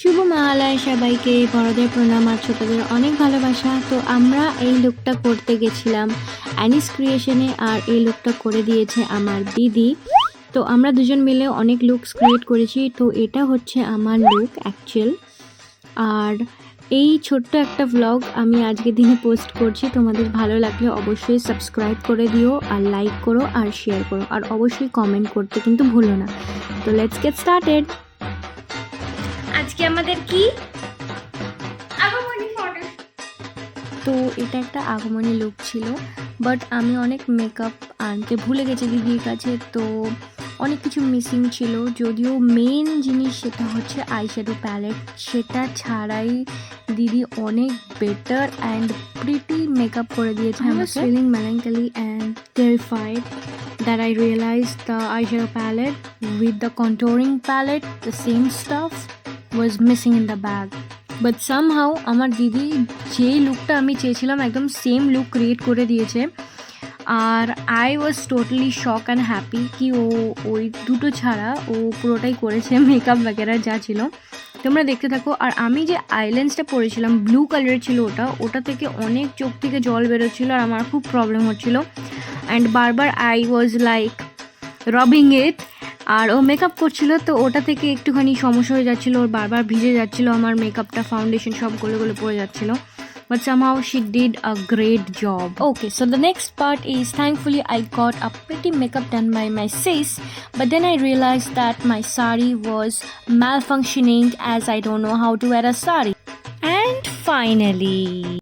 শুভ মহালয়া সবাইকে, বড়দের প্রণাম আর ছোটদের অনেক ভালোবাসা। তো আমরা এই লুকটা করতে গেছিলাম অ্যানিস ক্রিয়েশনে, আর এই লুকটা করে দিয়েছে আমার দিদি। তো আমরা দুজন মিলে অনেক লুকস ক্রিয়েট করেছি। তো এটা হচ্ছে আমার লুক অ্যাকচুয়াল। আর এই ছোট্ট একটা ভ্লগ আমি আজকের দিনে পোস্ট করছি। তোমাদের ভালো লাগলে অবশ্যই সাবস্ক্রাইব করে দিও, আর লাইক করো আর শেয়ার করো, আর অবশ্যই কমেন্ট করতে কিন্তু ভুলো না। তো লেটস গেট স্টার্টেড। আজকে আমাদের কি আগমনী ফটো। তো এটা একটা আগমনী লুক ছিল, বাট আমি অনেক মেকআপ আনতে ভুলে গেছি দিদির কাছে। তো অনেক কিছু মিসিং ছিল, যদিও মেন জিনিস সেটা হচ্ছে আইশ্যাডো প্যালেট। সেটা ছাড়াই দিদি অনেক বেটার অ্যান্ড প্রিটি মেকআপ করে দিয়েছে। I was feeling melancholy and terrified that I realized the eyeshadow palette with the contouring palette, the same stuff was missing in the bag. But somehow আমার দিদি যে লুকটা আমি চেয়েছিলাম একদম সেম লুক ক্রিয়েট করে দিয়েছে। আর I was totally shock and happy কি ও ওই দুটো ছাড়া ও পুরোটাই করেছে, মেকআপ বাগেরা যা ছিল। তোমরা দেখতে থাকো। আর আমি যে আইল্যান্ডসটা পরেছিলাম ব্লু কালারের ছিল, ওটা থেকে অনেক চোখ থেকে জল বেরোচ্ছিলো, আর আমার খুব প্রবলেম হচ্ছিলো। অ্যান্ড বারবার I was like rubbing it. আর ও মেকআপ করছিল, তো ওটা থেকে একটুখানি সমস্যা হয়ে যাচ্ছিলো, ওর বারবার ভিজে যাচ্ছিলো আমার মেকআপটা, ফাউন্ডেশন সব গলে গলে পড়ে যাচ্ছিলো। But somehow she did a great job. Okay, so the next part is thankfully I got a pretty makeup done by my sis, but then I realized that my sari was malfunctioning as I don't know how to wear a sari. And finally